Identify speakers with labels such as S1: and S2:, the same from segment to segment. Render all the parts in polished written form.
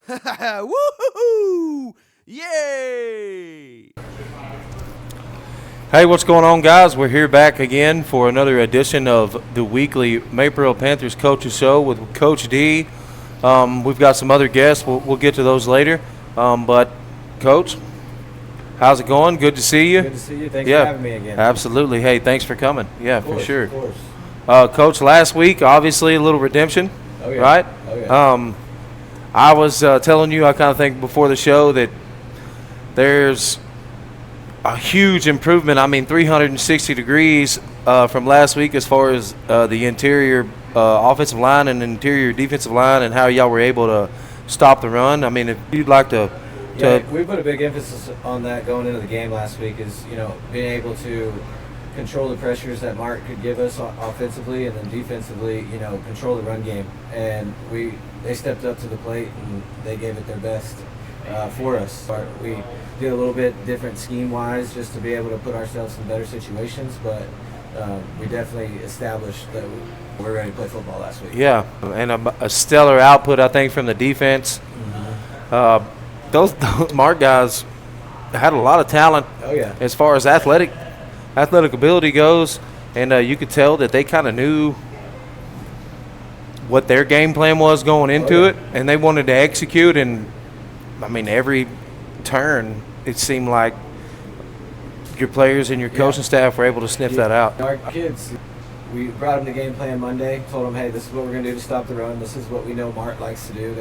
S1: Woohoo! Yay!
S2: Hey, what's going on, guys? We're here back again for another edition of the weekly Maypearl Panthers Coaches Show with Coach D. We've got some other guests. We'll get to those later. But, Coach, how's it going? Good to see you.
S3: Good to see you. Thanks for having me again.
S2: Absolutely. Hey, thanks for coming. Yeah, for sure.
S3: Of course.
S2: Coach, last week, obviously, a little redemption, right?
S3: Oh, yeah.
S2: I was telling you, I kind of think before the show that there's a huge improvement. I mean, 360 degrees from last week as far as the interior offensive line and interior defensive line and how y'all were able to stop the run. I mean, if you'd like to
S3: we put a big emphasis on that going into the game last week is, being able to control the pressures that Mart could give us offensively and then defensively, control the run game. And they stepped up to the plate and they gave it their best for us. We did a little bit different scheme-wise just to be able to put ourselves in better situations, but we definitely established that we were ready to play football last week.
S2: Yeah, and a stellar output, I think, from the defense. Mm-hmm. Those Mart guys had a lot of talent as far as athletic ability goes, and you could tell that they kind of knew what their game plan was going into it, and they wanted to execute. And I mean, every turn it seemed like your players and your coaching staff were able to sniff that out.
S3: Our kids, we brought them the game plan Monday, told them, hey, this is what we're going to do to stop the run. This is what we know Mart likes to do.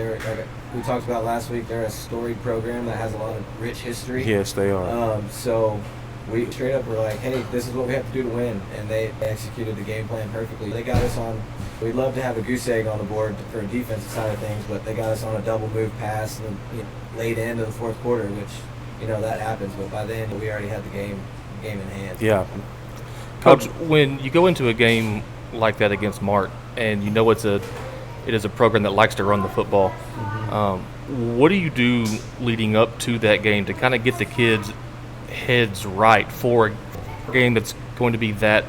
S3: We talked about last week, they're a storied program that has a lot of rich history.
S2: Yes, they are.
S3: So we straight up were like, hey, this is what we have to do to win, and they executed the game plan perfectly. They got us on. We'd love to have a goose egg on the board for a defensive side of things, but they got us on a double move pass in the late end of the fourth quarter, which that happens. But by then we already had the game in hand.
S2: Yeah.
S4: Coach, when you go into a game like that against Mart, and it is a program that likes to run the football, what do you do leading up to that game to kind of get the kids' heads right for a game that's going to be that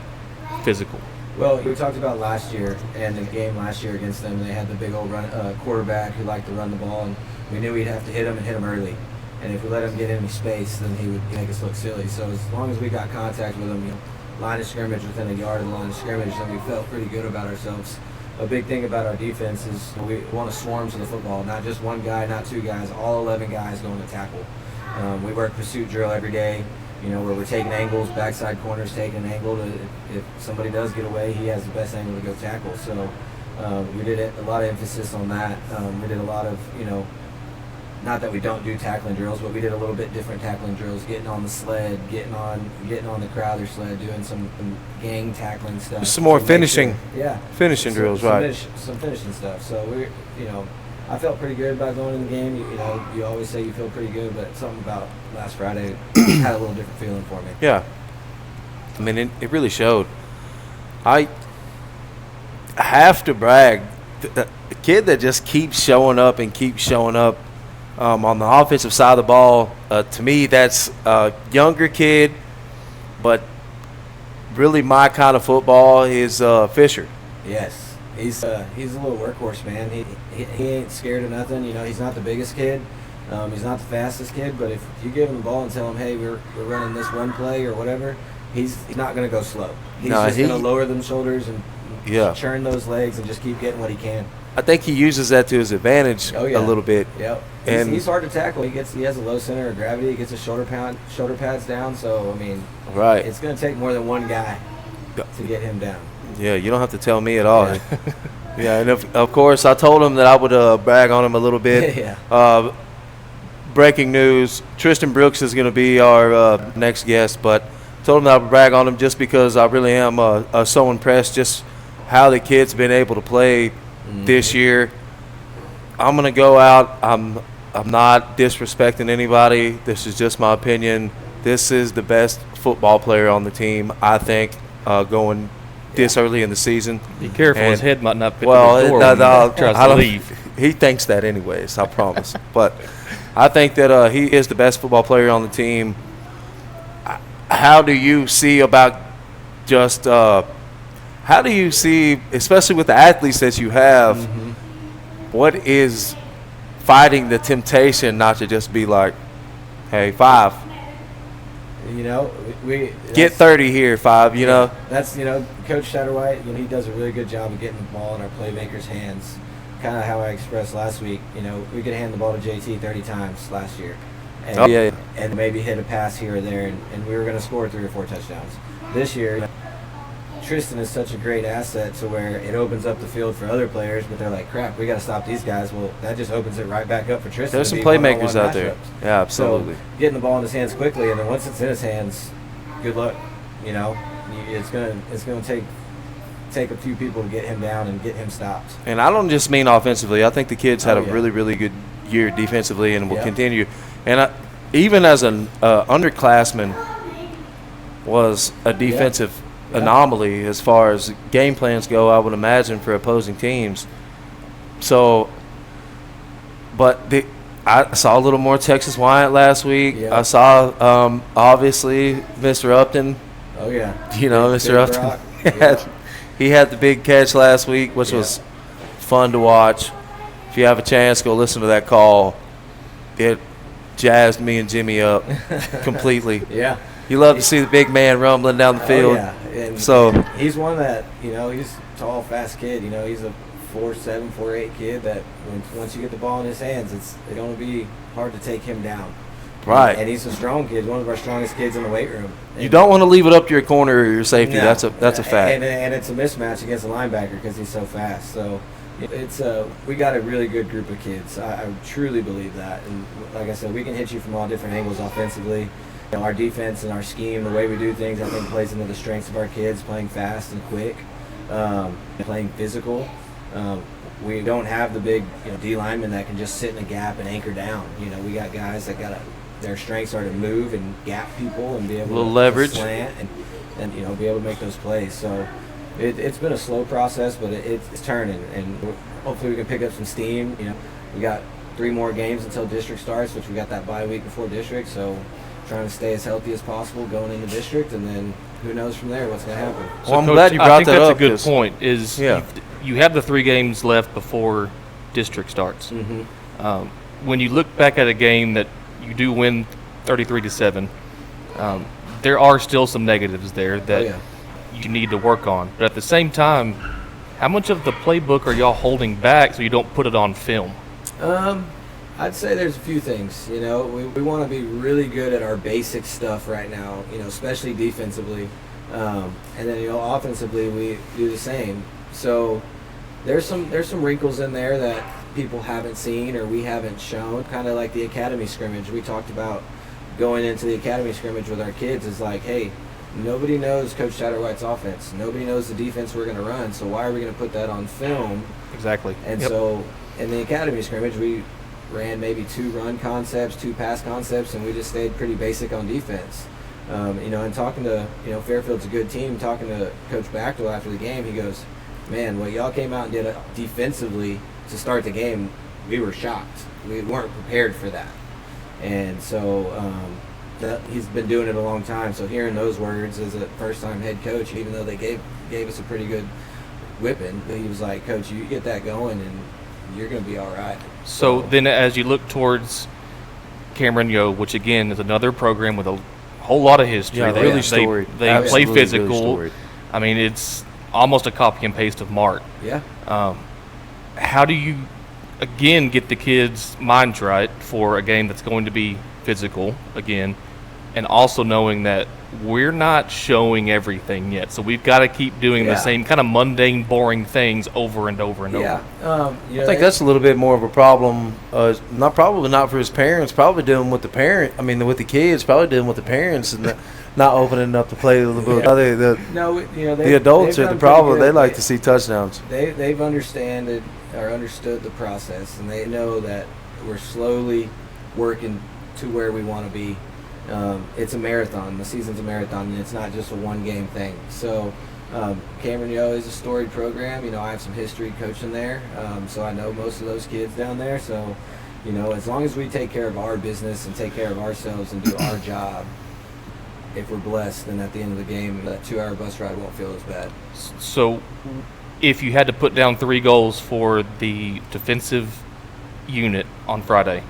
S4: physical?
S3: Well, we talked about last year, and the game last year against them, they had the big old quarterback who liked to run the ball, and we knew we'd have to hit him early. And if we let him get any space, then he would make us look silly. So as long as we got contact with him, line of scrimmage within a yard of the line of scrimmage, then we felt pretty good about ourselves. A big thing about our defense is we want to swarm to the football, not just one guy, not two guys, all 11 guys going to tackle. We work pursuit drill every day, where we're taking angles, backside corners taking an angle. If somebody does get away, he has the best angle to go tackle. So we did a lot of emphasis on that. We did a lot of, not that we don't do tackling drills, but we did a little bit different tackling drills, getting on the sled, getting on the Crowther sled, doing some gang tackling stuff.
S2: Some more finishing drills, right?
S3: Some finishing stuff. So I felt pretty good about going in the game. You always say you feel pretty good, but something about last Friday had a little different feeling for me.
S2: Yeah. I mean, it really showed. I have to brag. The kid that just keeps showing up on the offensive side of the ball, to me, that's a younger kid, but really my kind of football is Fisher.
S3: Yes. He's a little workhorse, man. He ain't scared of nothing. He's not the biggest kid. He's not the fastest kid, but if you give him the ball and tell him, hey, we're running this run play or whatever, he's not going to go slow. He's just going to lower them shoulders and churn those legs and just keep getting what he can.
S2: I think he uses that to his advantage a little bit.
S3: Yep. And he's hard to tackle. He has a low center of gravity. He gets his shoulder pads down. So, I mean, it's going to take more than one guy to get him down.
S2: Yeah, you don't have to tell me at all. Yeah, and of course, I told him that I would brag on him a little bit. Breaking news, Tristan Brooks is going to be our next guest, but told him that I would brag on him just because I really am so impressed just how the kid's been able to play this year. I'm going to go out. I'm not disrespecting anybody. This is just my opinion. This is the best football player on the team, I think, going this early in the season.
S4: Be careful, his head might not fit the door when he tries to leave.
S2: He thinks that anyways, I promise. But I think that he is the best football player on the team. How do you see about just how do you see, especially with the athletes that you have, what is fighting the temptation not to just be like, hey, 5.
S3: You know, we
S2: Get 30 here, 5, you know.
S3: That's, Coach Satterwhite, he does a really good job of getting the ball in our playmakers' hands. Kind of how I expressed last week. We could hand the ball to JT 30 times last year. And, and maybe hit a pass here or there, and we were going to score 3 or 4 touchdowns. This year, Tristan is such a great asset to where it opens up the field for other players, but they're like, crap, we got to stop these guys. Well, that just opens it right back up for Tristan.
S2: There's some playmakers out there. Yeah, absolutely.
S3: So getting the ball in his hands quickly, and then once it's in his hands, good luck. It's gonna take a few people to get him down and get him stopped.
S2: And I don't just mean offensively. I think the kids had a really, really good year defensively and will continue. And even as an underclassman was a defensive anomaly as far as game plans go, I would imagine, for opposing teams. So, but I saw a little more Texas Wyatt last week. I saw, obviously, Mr. Upton.
S3: Oh, yeah.
S2: Mr. Upton. He had the big catch last week, which was fun to watch. If you have a chance, go listen to that call. It jazzed me and Jimmy up completely.
S3: Yeah.
S2: You love to see the big man rumbling down the field.
S3: Oh, yeah. And
S2: so
S3: he's one that, he's a tall, fast kid. He's a 4'7", 4'8" kid that once you get the ball in his hands, it's going to be hard to take him down.
S2: Right.
S3: And he's a strong kid, one of our strongest kids in the weight room.
S2: You don't want to leave it up to your corner or your safety. No. That's a fact.
S3: And it's a mismatch against a linebacker because he's so fast. So it's we got a really good group of kids. I truly believe that. And like I said, we can hit you from all different angles offensively. Our defense and our scheme, the way we do things, I think plays into the strengths of our kids, playing fast and quick, playing physical. We don't have the big D linemen that can just sit in a gap and anchor down. We got guys that their strengths are to move and gap people and be able to
S2: leverage,
S3: slant and be able to make those plays. So it's been a slow process, but it's turning, and hopefully we can pick up some steam. We got 3 more games until district starts, which we got that bye week before district. So trying to stay as healthy as possible going into district, and then who knows from there what's going to happen.
S2: So well, I'm glad you brought that up.
S4: I think that's a good point. You have the 3 games left before district starts.
S3: Mm-hmm.
S4: When you look back at a game that you do win 33-7, there are still some negatives there that you need to work on. But at the same time, how much of the playbook are y'all holding back so you don't put it on film?
S3: I'd say there's a few things. We want to be really good at our basic stuff right now, especially defensively. And then, offensively, we do the same. So there's some wrinkles in there that people haven't seen or we haven't shown, kind of like the academy scrimmage. We talked about going into the academy scrimmage with our kids is like, hey, nobody knows Coach Satterwhite's offense. Nobody knows the defense we're going to run, so why are we going to put that on film?
S4: Exactly.
S3: And so in the academy scrimmage, we ran maybe 2 run concepts, 2 pass concepts, and we just stayed pretty basic on defense. And talking to, Fairfield's a good team, talking to Coach Bachtel after the game, he goes, man, what y'all came out and did defensively to start the game, we were shocked. We weren't prepared for that. And so he's been doing it a long time. So hearing those words as a first-time head coach, even though they gave us a pretty good whipping, he was like, Coach, you get that going and you're going to be all right.
S4: So then as you look towards Cameron Yoe, which again is another program with a whole lot of history.
S2: Yeah, really storied.
S4: They play physical. Really I mean, it's almost a copy and paste of Mart.
S3: Yeah.
S4: How do you, again, get the kids' minds right for a game that's going to be physical again, and also knowing that we're not showing everything yet, so we've got to keep doing the same kind of mundane, boring things over and over and over.
S2: I think that's a little bit more of a problem. Not for his parents. Probably dealing with with the kids. Probably dealing with the parents and not opening up the play a little bit. The adults are the problem. They like to see touchdowns.
S3: They've understood the process, and they know that we're slowly working to where we want to be. It's a marathon. The season's a marathon, and it's not just a one-game thing. So Cameron Yoe is a storied program. I have some history coaching there, so I know most of those kids down there. So, as long as we take care of our business and take care of ourselves and do our job, if we're blessed, then at the end of the game, that 2-hour bus ride won't feel as bad.
S4: So if you had to put down 3 goals for the defensive unit on Friday,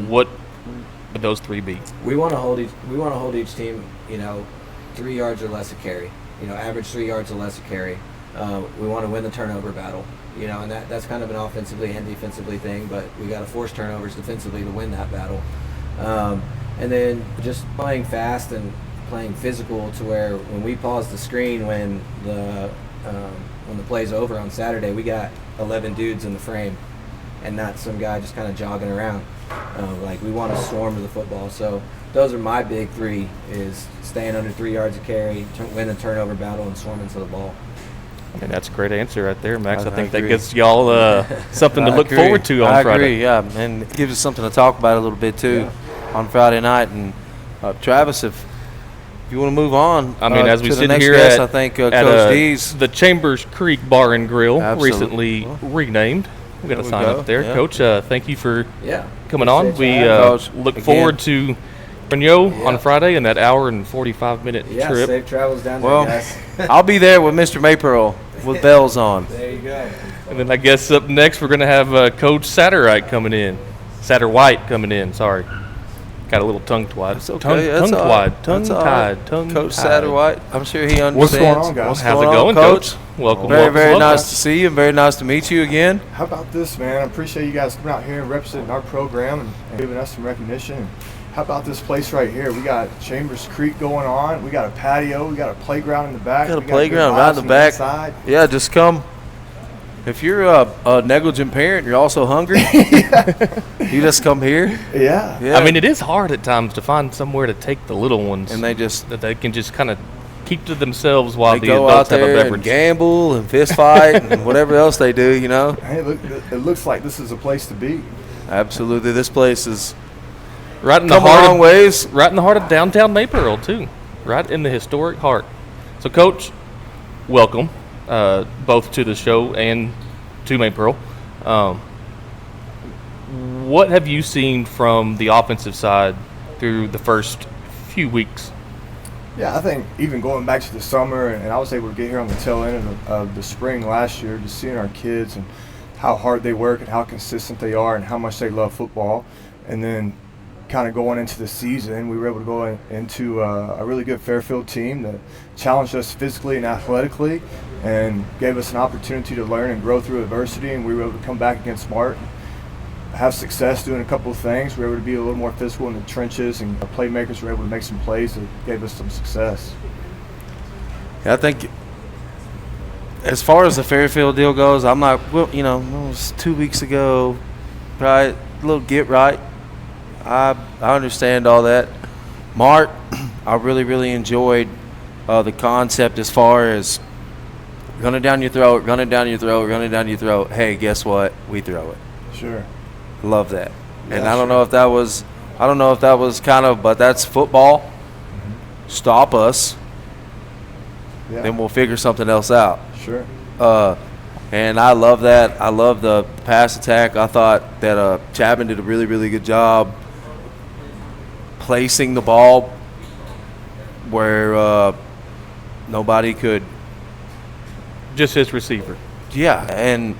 S4: what would those three be?
S3: We want to hold each team, 3 yards or less a carry. Average 3 yards or less a carry. We want to win the turnover battle. And that's kind of an offensively and defensively thing, but we got to force turnovers defensively to win that battle. And then just playing fast and playing physical to where when we pause the screen when the play's over on Saturday, we got 11 dudes in the frame and not some guy just kind of jogging around. We want to swarm to the football. So those are my big three: is staying under 3 yards a carry, win the turnover battle, and swarming to the ball.
S4: And that's a great answer right there, Max. I think
S2: agree.
S4: that gives y'all something to look forward to on Friday.
S2: I agree, yeah, and it gives us something to talk about a little bit too on Friday night. And Travis, if you want to move on,
S4: as we
S2: to
S4: sit
S2: the next
S4: here
S2: guest,
S4: at,
S2: I think Coach D's,
S4: the Chambers Creek Bar and Grill,
S2: Absolutely.
S4: recently renamed. We got a sign up there,
S2: yeah.
S4: Coach. Thank you for coming on. We look
S2: again.
S4: forward to Cameron Yoe on Friday and that hour and 45-minute trip.
S3: Safe travels down there, guys.
S2: I'll be there with Mr. Maypearl with bells on.
S3: There you go.
S4: And then I guess up next we're going to have Coach Satterwhite coming in. Sorry. Got a little tongue-tied.
S2: It's okay.
S4: Tongue-tied.
S2: Coach Satterwhite, I'm sure he understands.
S5: What's going on, guys?
S4: How's it going, Coach? Welcome.
S2: Very nice to see you and very nice to meet you again.
S5: How about this, man? I appreciate you guys coming out here and representing our program and giving us some recognition. How about this place right here? We got Chambers Creek going on. We got a patio. We got a playground in the back.
S2: Got a playground right in the back.
S5: Inside.
S2: Yeah, just come. If you're a negligent parent, you're also hungry. You just come here.
S5: Yeah.
S4: It is hard at times to find somewhere to take the little ones,
S2: and
S4: that they can just kind of keep to themselves while
S2: they
S4: the
S2: go
S4: adults
S2: out
S4: have a
S2: there
S4: beverage.
S2: and gamble and fist fight and whatever else they do.
S5: Hey, look, it looks like this is a place to be.
S2: Absolutely, this place is
S4: right in the right in the heart of downtown Maypearl too, right in the historic heart. So, Coach, welcome both to the show and to Maypearl. What have you seen from the offensive side through the first few weeks?
S5: Yeah, I think even going back to the summer, and I was able to get here on the tail end of the spring last year, just seeing our kids and how hard they work and how consistent they are and how much they love football. And then kind of going into the season, we were able to go into a really good Fairfield team that challenged us physically and athletically and gave us an opportunity to learn and grow through adversity. And we were able to come back against Mart, have success doing a couple of things. We were able to be a little more physical in the trenches, and our playmakers were able to make some plays that gave us some success.
S2: Yeah, I think as far as the Fairfield deal goes, I'm not, it was 2 weeks ago, right? A little get right. I understand all that. Mart, I really, really enjoyed the concept as far as running down your throat. Hey, guess what? We throw it.
S5: Sure.
S2: Love that.
S5: Yeah,
S2: and I don't know if that was kind of, but that's football. Mm-hmm. Stop us.
S5: Yeah.
S2: Then we'll figure something else out.
S5: Sure.
S2: And I love that. I love the pass attack. I thought that Chapman did a really, really good job placing the ball where nobody could.
S4: Just his receiver.
S2: Yeah,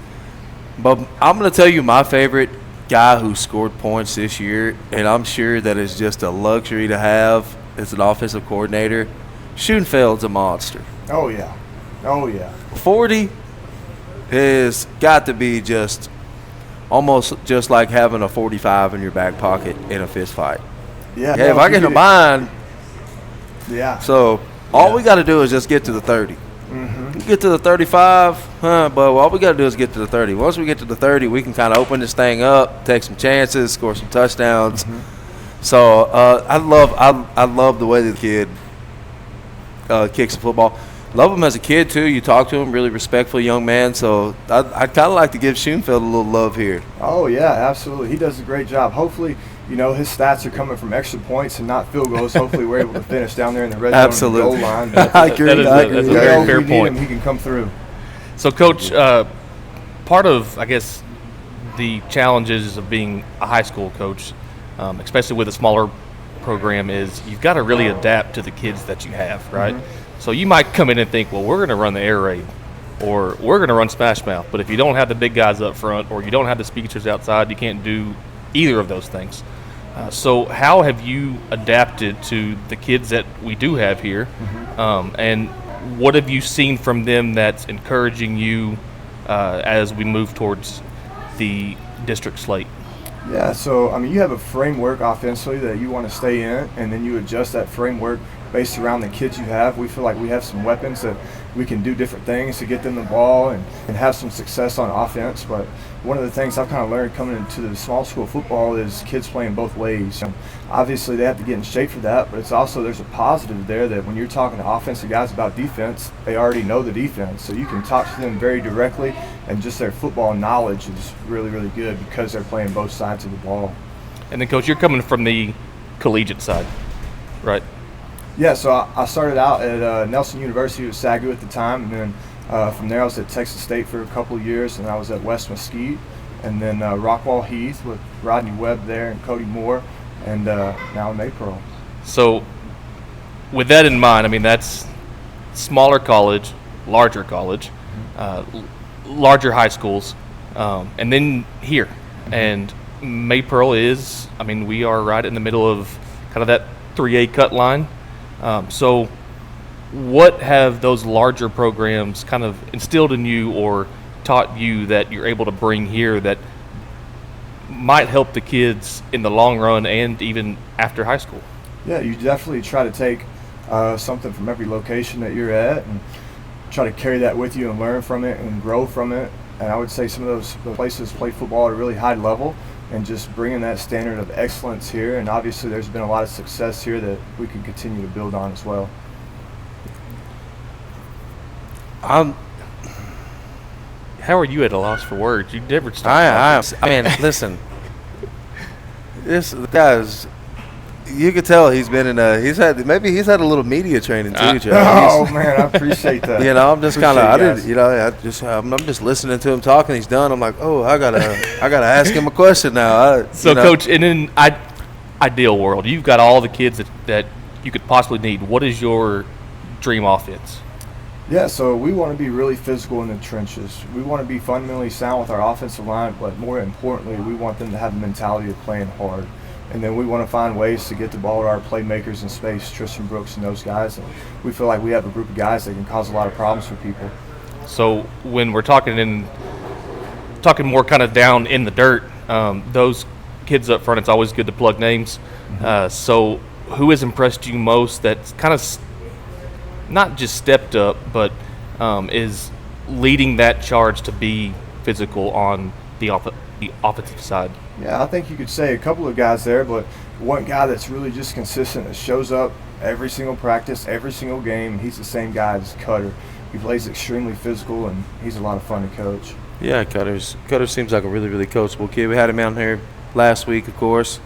S2: but I'm going to tell you my favorite guy who scored points this year, and I'm sure that is just a luxury to have as an offensive coordinator. Schoenfeld's a monster.
S5: Oh, yeah.
S2: 40 has got to be just almost just like having a 45 in your back pocket in a fist fight.
S5: Yeah,
S2: if I get in mine.
S5: Yeah.
S2: So all we got to do is just get to the 30.
S5: Mm-hmm.
S2: Get to the 35, but all we got to do is get to the 30. Once we get to the 30, we can kind of open this thing up, take some chances, score some touchdowns. Mm-hmm. So I love the way the kid kicks the football. Love him as a kid too. You talk to him, really respectful young man. So I'd kind of like to give Schoenfeld a little love here.
S5: Oh yeah, absolutely. He does a great job. Hopefully, his stats are coming from extra points and not field goals. Hopefully, we're able to finish down there in the red zone and goal line.
S2: I agree.
S4: That's a very fair point.
S5: He can come through.
S4: So, Coach, part of, I guess, the challenges of being a high school coach, especially with a smaller program, is you've got to really adapt to the kids that you have, right? Mm-hmm. So you might come in and think, well, we're going to run the air raid or we're going to run smash mouth. But if you don't have the big guys up front or you don't have the speedsters outside, you can't do either of those things. So how have you adapted to the kids that we do have here? And what have you seen from them that's encouraging you as we move towards the district slate?
S5: Yeah, so, I mean, you have a framework offensively that you want to stay in, and then you adjust that framework based around the kids you have. We feel like we have some weapons that we can do different things to get them the ball and have some success on offense. But one of the things I've kind of learned coming into the small school football is kids playing both ways. And obviously, they have to get in shape for that, but it's also there's a positive there that when you're talking to offensive guys about defense, they already know the defense. So you can talk to them very directly, and just their football knowledge is really, really good because they're playing both sides of the ball.
S4: And then, Coach, you're coming from the collegiate side, right?
S5: Yeah, so I started out at Nelson University with SAGU at the time, and then from there I was at Texas State for a couple of years, and I was at West Mesquite, and then Rockwall Heath with Rodney Webb there and Cody Moore, and now in Maypearl.
S4: So with that in mind, I mean, that's smaller college, larger college, larger high schools, and then here. And Maypearl is, I mean, we are right in the middle of kind of that 3A cut line. So what have those larger programs kind of instilled in you or taught you that you're able to bring here that might help the kids in the long run and even after high school?
S5: Yeah, you definitely try to take something from every location that you're at and try to carry that with you and learn from it and grow from it. And I would say some of those places play football at a really high level, and just bringing that standard of excellence here. And obviously there's been a lot of success here that we can continue to build on as well.
S4: How are you at a loss for words? You never stop.
S2: I mean, listen, this guy's. You could tell he's been he's had a little media training too, Joe.
S5: Oh man, I appreciate that.
S2: You know, I'm just kind of, I'm just listening to him talking. He's done. I'm like, oh, I gotta ask him a question now.
S4: Coach, and in ideal world, you've got all the kids that you could possibly need. What is your dream offense?
S5: Yeah, so we want to be really physical in the trenches. We want to be fundamentally sound with our offensive line, but more importantly, we want them to have the mentality of playing hard. And then we want to find ways to get the ball to our playmakers in space, Tristan Brooks and those guys. And we feel like we have a group of guys that can cause a lot of problems for people.
S4: So when we're talking more kind of down in the dirt, those kids up front, it's always good to plug names. So who has impressed you most that's kind of not just stepped up, but is leading that charge to be physical on the offensive side?
S5: Yeah, I think you could say a couple of guys there, but one guy that's really just consistent that shows up every single practice, every single game, he's the same guy as Cutter. He plays extremely physical, and he's a lot of fun to coach.
S2: Yeah, Cutter seems like a really, really coachable kid. We had him out here last week, of course.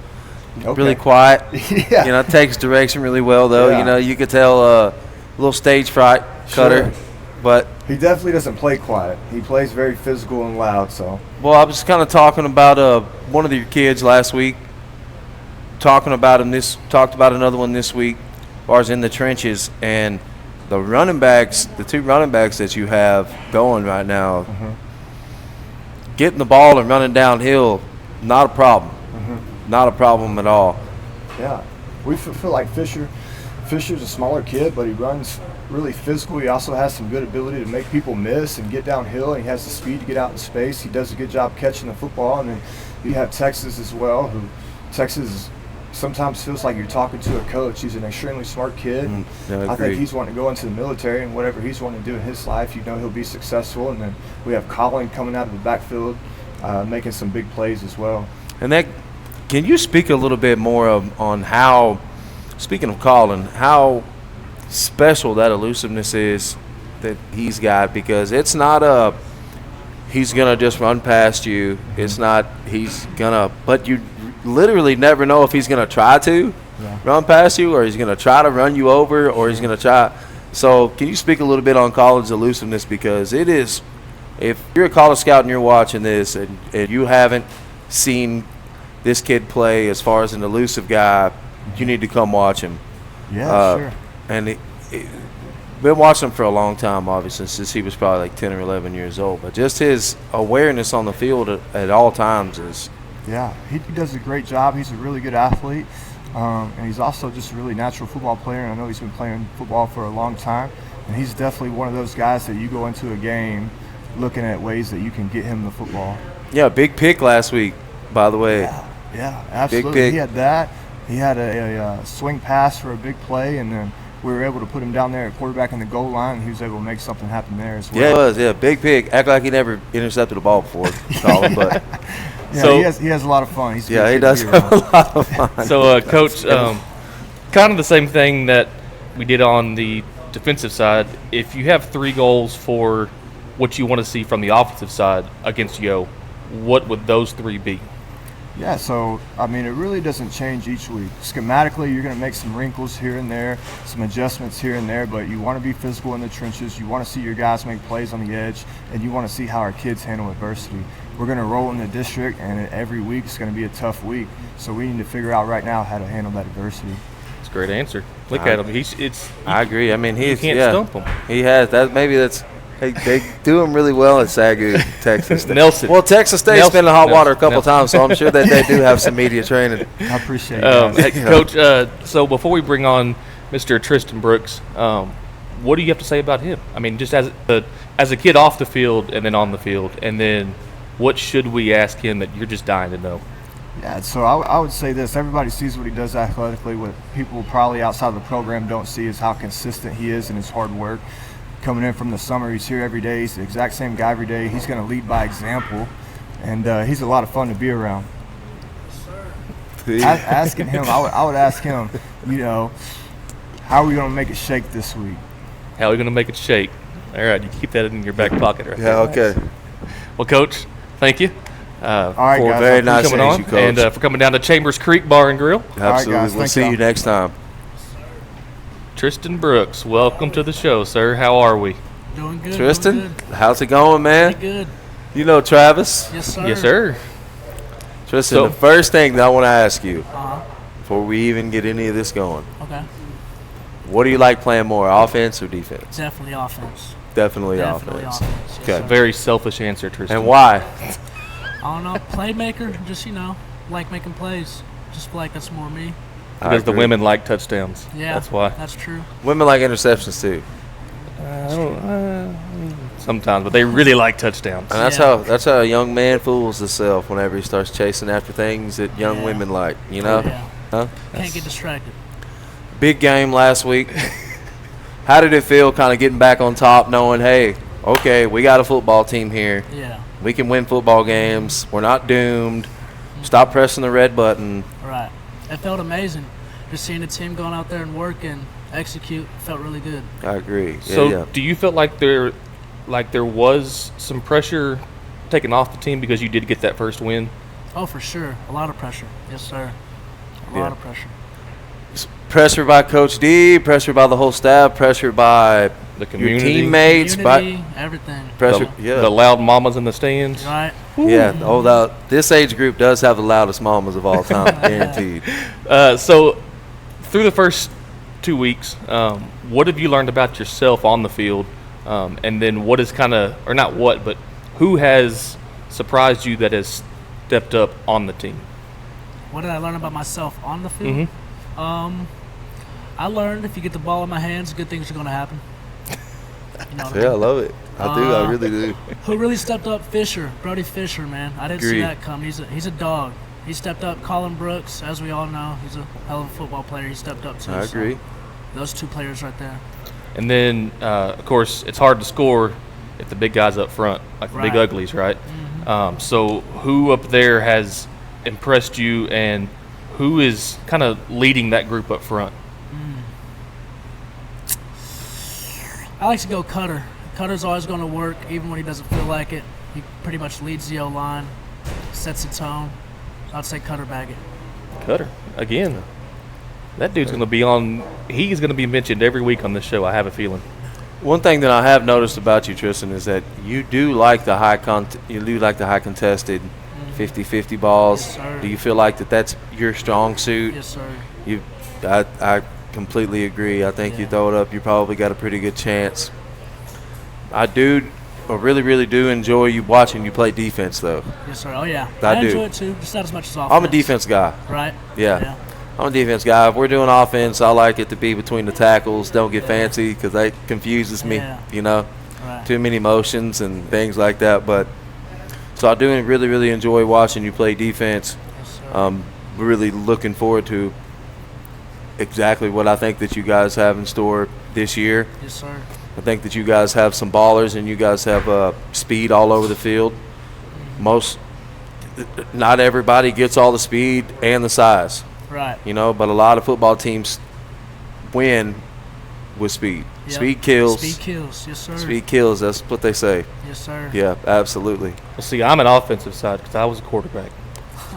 S2: Okay. Really quiet.
S5: Yeah.
S2: You know, takes direction really well, though. Yeah. You know, you could tell a little stage fright, Cutter. Sure. But
S5: he definitely doesn't play quiet. He plays very physical and loud. So.
S2: Well, I was kind of talking about one of your kids last week. Talked about another one this week, as far as in the trenches, and the two running backs that you have going right now, getting the ball and running downhill, not a problem. Not a problem at all.
S5: Yeah, we feel like Fisher's a smaller kid, but he runs really physical. He also has some good ability to make people miss and get downhill, and he has the speed to get out in space. He does a good job catching the football. And then you have Texas as well, Texas sometimes feels like you're talking to a coach. He's an extremely smart kid. I think he's wanting to go into the military, and whatever he's wanting to do in his life, he'll be successful. And then we have Colin coming out of the backfield, making some big plays as well.
S2: And can you speak a little bit more on how, speaking of Colin, how special that elusiveness is that he's got? Because it's not he's going to just run past you. It's not but you literally never know if he's going to try to run past you, or he's going to try to run you over, or he's going to try. So can you speak a little bit on Colin's elusiveness? Because it is, if you're a college scout and you're watching this and you haven't seen this kid play as far as an elusive guy, you need to come watch him.
S5: Yeah, sure.
S2: And been watching him for a long time, obviously, since he was probably like 10 or 11 years old. But just his awareness on the field at all times is.
S5: Yeah, he does a great job. He's a really good athlete, and he's also just a really natural football player. And I know he's been playing football for a long time, and he's definitely one of those guys that you go into a game looking at ways that you can get him the football.
S2: Yeah, big pick last week, by the way.
S5: Yeah, absolutely.
S2: Big pick.
S5: He had that. He had a swing pass for a big play, and then we were able to put him down there at quarterback in the goal line, and he was able to make something happen there as well.
S2: Yeah, it was. Yeah, big pick. Act like he never intercepted a ball before. But
S5: yeah,
S4: so,
S5: he has a lot of fun. He
S2: does have a lot of fun.
S4: So, Coach, kind of the same thing that we did on the defensive side. If you have 3 goals for what you want to see from the offensive side against Yoe, what would those 3 be?
S5: Yeah, so, I mean, it really doesn't change each week. Schematically, you're going to make some wrinkles here and there, some adjustments here and there, but you want to be physical in the trenches. You want to see your guys make plays on the edge, and you want to see how our kids handle adversity. We're going to roll in the district, and every week is going to be a tough week. So we need to figure out right now how to handle that adversity.
S4: That's a great answer. Look at him.
S2: I agree. I mean,
S4: you can't stump him.
S2: He has that. Maybe that's. They do him really well at Sagu, Texas State.
S4: Nelson.
S2: Well, Texas State's been in hot water a couple times, so I'm sure that they do have some media training.
S5: I appreciate it.
S4: Coach, so before we bring on Mr. Tristan Brooks, what do you have to say about him? I mean, just as a kid off the field and then on the field, and then what should we ask him that you're just dying to know?
S5: Yeah, so I would say this. Everybody sees what he does athletically. What people probably outside of the program don't see is how consistent he is in his hard work. Coming in from the summer, he's here every day. He's the exact same guy every day. He's going to lead by example, and he's a lot of fun to be around. Asking him, I would ask him, how are we going to make it shake this week?
S4: How are we going to make it shake? All right, you keep that in your back pocket right
S2: Yeah,
S4: there.
S2: okay.
S4: Well, Coach, thank you.
S5: All right, guys.
S2: Very nice
S4: coming on,
S2: you, Coach.
S4: and for coming down to Chambers Creek Bar and Grill.
S2: Absolutely.
S5: All right, guys,
S2: we'll see you next time.
S4: Tristan Brooks, welcome to the show, sir. How are we?
S6: Doing good.
S2: Tristan,
S6: doing good.
S2: how's it going, man?
S6: Pretty good.
S2: You know Travis?
S6: Yes, sir.
S4: Yes, sir.
S2: Tristan, the first thing that I want to ask you
S6: Uh-huh.
S2: before we even get any of this going,
S6: Okay.
S2: what do you like playing more, offense or defense?
S6: Definitely offense.
S2: Definitely
S6: Definitely
S2: offense.
S6: offense. Yes,
S2: Okay.
S6: sir.
S4: Very selfish answer, Tristan.
S2: And why?
S6: I don't know. Playmaker. Just, like making plays. Just feel like that's more me.
S4: Because the
S2: agree.
S4: women like touchdowns.
S6: Yeah.
S4: That's why.
S6: That's true.
S2: Women like interceptions too.
S4: Sometimes, but they really like touchdowns.
S2: And that's how a young man fools himself whenever he starts chasing after things that young women like,
S6: Yeah.
S2: Huh?
S6: Can't get distracted.
S2: Big game last week. How did it feel kind of getting back on top knowing, hey, okay, we got a football team here.
S6: Yeah.
S2: We can win football games. We're not doomed. Stop pressing the red button.
S6: Right. It felt amazing. Just seeing the team going out there and work and execute felt really good.
S2: I agree.
S4: So, do you feel like there was some pressure taken off the team because you did get that first win?
S6: Oh, for sure. A lot of pressure. Yes, sir. A lot of pressure.
S2: Pressure by Coach D, pressure by the whole staff, pressure by
S4: The community,
S2: your teammates,
S6: Community, everything.
S2: pressure.
S4: the loud mamas in the stands.
S6: Right.
S2: Yeah. This age group does have the loudest mamas of all time, guaranteed.
S4: So, through the first 2 weeks, what have you learned about yourself on the field? And then what is but who has surprised you that has stepped up on the team?
S6: What did I learn about myself on the field? I learned if you get the ball in my hands, good things are going to happen. You know what I
S2: Yeah, I
S6: mean?
S2: love it. I do. I really do.
S6: Who really stepped up? Brody Fisher, man. I didn't see
S2: Agreed.
S6: that come. He's a dog. He stepped up. Colin Brooks, as we all know, he's a hell of a football player. He stepped up too.
S2: I
S6: so
S2: agree.
S6: those 2 players right there.
S4: And then, of course, it's hard to score if the big guys up front, like the big
S6: Right.
S4: uglies, right? So who up there has impressed you, and who is kind of leading that group up front?
S6: I like to go Cutter. Cutter's always going to work, even when he doesn't feel like it. He pretty much leads the O-line, sets the tone. I'd say Cutter Baggett.
S4: Cutter, again. That dude's going to be on – he's going to be mentioned every week on this show, I have a feeling.
S2: One thing that I have noticed about you, Tristan, is that you do like the high contested 50-50 balls.
S6: Yes, sir.
S2: Do you feel like that's your strong suit?
S6: Yes, sir.
S2: I completely agree. I think you throw it up, you probably got a pretty good chance. I really, really do enjoy you watching you play defense, though.
S6: Yes, sir. Oh, yeah.
S2: I do.
S6: Enjoy it, too. Just not as much as offense.
S2: I'm a defense guy.
S6: Right?
S2: Yeah. I'm a defense guy. If we're doing offense, I like it to be between the tackles. Don't get fancy because that confuses me, you know.
S6: Right.
S2: Too many motions and things like that. But so I do really, really enjoy watching you play defense.
S6: Yes, sir.
S2: We're really looking forward to exactly what I think that you guys have in store this year.
S6: Yes, sir.
S2: I think that you guys have some ballers and you guys have speed all over the field. Not everybody gets all the speed and the size.
S6: Right.
S2: You know, but a lot of football teams win with speed.
S6: Yep.
S2: Speed kills.
S6: Speed kills, yes, sir.
S2: Speed kills, that's what they say.
S6: Yes, sir.
S2: Yeah, absolutely.
S4: Well, see, I'm an offensive side because I was a quarterback.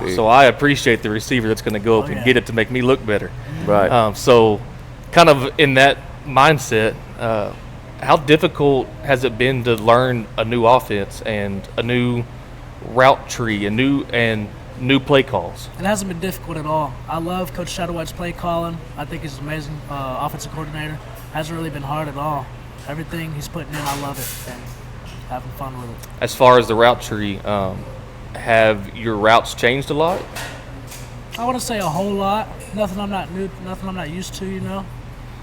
S2: See.
S4: So I appreciate the receiver that's going to go up and get it to make me look better.
S2: Right.
S4: So kind of in that mindset, how difficult has it been to learn a new offense and a new route tree, and new play calls?
S6: It hasn't been difficult at all. I love Coach Satterwhite's play calling. I think he's an amazing offensive coordinator. Hasn't really been hard at all. Everything he's putting in, I love it, and having fun with it.
S4: As far as the route tree, have your routes changed a lot?
S6: I want to say a whole lot. Nothing I'm not used to, you know.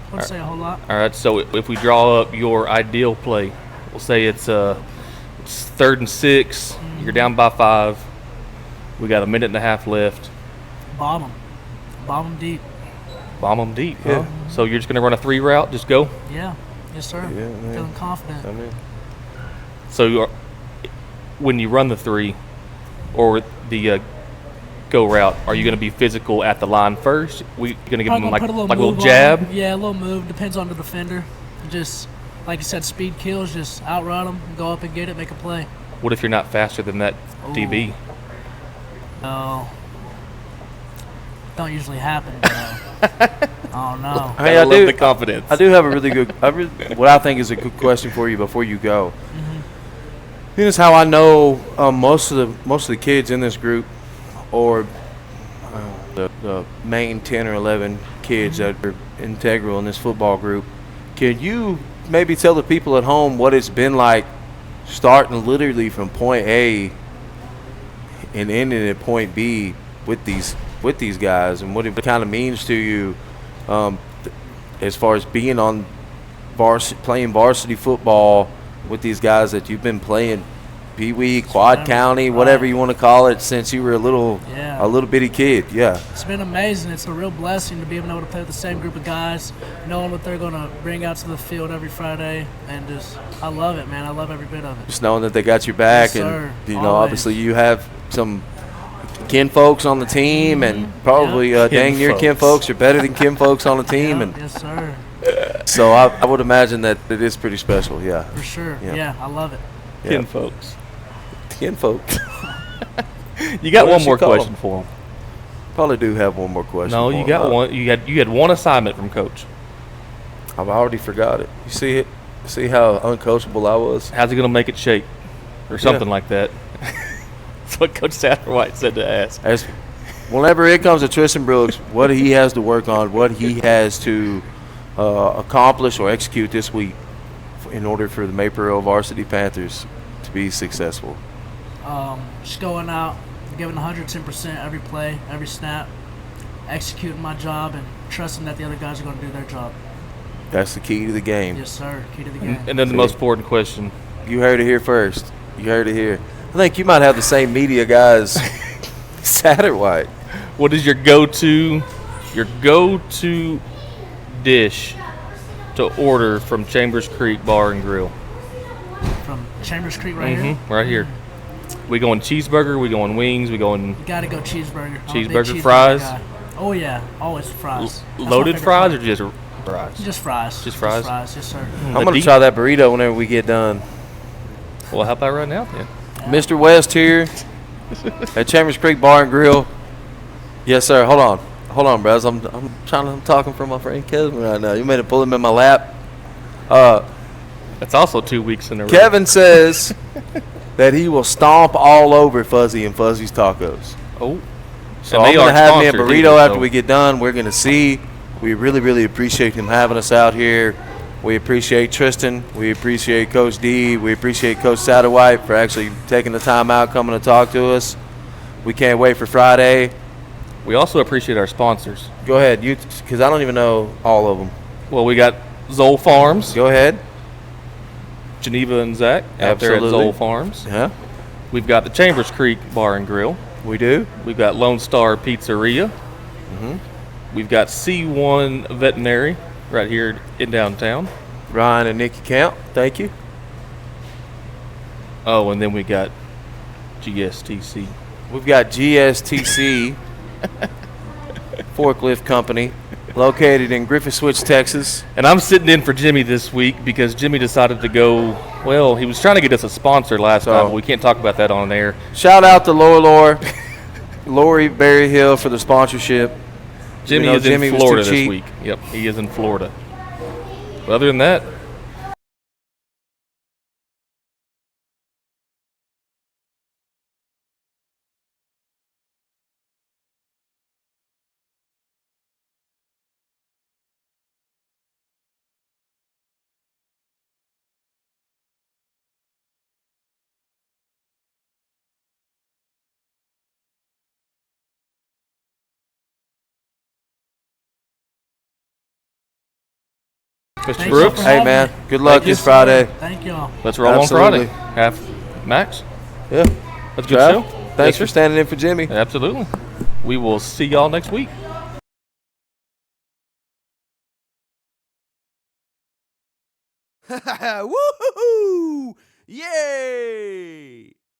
S6: I want to say a whole lot.
S4: All right, so if we draw up your ideal play, we'll say it's 3rd and 6, you're down by 5, we got a minute and a half left.
S6: Bomb them deep.
S4: Bomb them deep, huh? So you're just going to run a 3 route, just go?
S6: Yeah, yes, sir.
S2: Yeah,
S6: Feeling confident.
S2: I mean,
S4: So when you run the 3 or the go route, are you going to be physical at the line first? We going to give them like a little jab?
S6: Yeah, a little move. Depends on the defender. Just, like you said, speed kills. Just outrun them, go up and get it, make a play.
S4: What if you're not faster than that DB?
S6: Oh. Don't usually happen, but oh, no.
S2: Hey,
S4: I love the confidence.
S2: I do have a really good what I think is a good question for you before you go. Here's how I know most of the kids in this group, or the main 10 or 11 kids that are integral in this football group. Can you maybe tell the people at home what it's been like starting literally from point A and ending at point B with these guys, and what it kind of means to you as far as being on playing varsity football with these guys that you've been playing Pee Wee, Quad County, whatever you want to call it, since you were a little bitty kid. Yeah.
S6: It's been amazing. It's a real blessing to be able to play with the same group of guys, knowing what they're going to bring out to the field every Friday, and just I love it, man. I love every bit of it.
S2: Just knowing that they got your back,
S6: yes,
S2: and
S6: sir.
S2: you know, obviously you have some kin folks on the team, and probably dang near kin folks. You're better than kin folks on the team, and
S6: yes, sir.
S2: So I would imagine that it is pretty special. Yeah.
S6: For sure. Yeah, I love it.
S2: Yeah.
S4: Kin folks.
S2: Kin folks.
S4: You got one more question for him.
S2: Probably do have one more question.
S4: No, you got one. You had one assignment from Coach.
S2: I've already forgot it. You see it? See how uncoachable I was?
S4: How's he going to make it shake? Or something like that. That's what Coach Satterwhite said to ask.
S2: Whenever it comes to Tristan Brooks, what he has to work on, what he has to accomplish or execute this week in order for the Maypearl Varsity Panthers to be successful.
S6: Just going out, giving 110% every play, every snap, executing my job, and trusting that the other guys are going to do their job.
S2: That's the key to the game.
S6: Yes, sir. Key to the game.
S4: And then the most important question.
S2: You heard it here first. You heard it here. I think you might have the same media guys Satterwhite.
S4: What is your go-to dish to order from Chambers Creek Bar and Grill?
S6: From Chambers Creek here?
S4: Right here. We going cheeseburger, we going wings, we going...
S6: You got to go cheeseburger.
S4: Cheeseburger, fries?
S6: Guy. Oh, yeah. Always fries.
S4: Loaded fries or just fries?
S6: Just fries.
S4: Just fries?
S6: Just fries, yes, sir.
S2: I'm going to try that burrito whenever we get done.
S4: Well, how about right now, then?
S6: Yeah.
S2: Mr. West here at Chambers Creek Bar and Grill. Yes, sir. Hold on, bros. I'm talking for my friend Kevin right now. You made it pull him in my lap.
S4: That's also 2 weeks in a row.
S2: Kevin says that he will stomp all over Fuzzy and Fuzzy's Tacos.
S4: Oh.
S2: So I'm going to have me a burrito after we get done. We're going to see We really, really appreciate him having us out here. We appreciate Tristan. We appreciate Coach D. We appreciate Coach Satterwhite for actually taking the time out, coming to talk to us. We can't wait for Friday.
S4: We also appreciate our sponsors.
S2: Go ahead, because I don't even know all of them.
S4: Well, we got Zoll Farms.
S2: Go ahead.
S4: Geneva and Zach out there at Zoll Farms.
S2: Yeah.
S4: We've got the Chambers Creek Bar and Grill.
S2: We do.
S4: We've got Lone Star Pizzeria. We've got C1 Veterinary right here in downtown.
S2: Ryan and Nikki Camp, thank you.
S4: Oh, and then we got GSTC.
S2: We've got GSTC Forklift Company, located in Griffith Switch, Texas.
S4: And I'm sitting in for Jimmy this week because Jimmy decided to go, well, he was trying to get us a sponsor last time, but we can't talk about that on air.
S2: Shout out to Lori Berryhill for the sponsorship.
S4: Jimmy is in Florida this week. Yep, he is in Florida. But other than that, Mr. Brooks,
S2: Hey, man, good luck this Friday.
S6: Thank y'all.
S4: let's roll
S2: Absolutely.
S4: on Friday. Half max.
S2: Yeah.
S4: That's a good
S2: Trav,
S4: show.
S2: Thanks
S4: Yes,
S2: for
S4: sir.
S2: standing in for Jimmy.
S4: Absolutely. We will see y'all next week.
S1: Woohoo! Yay!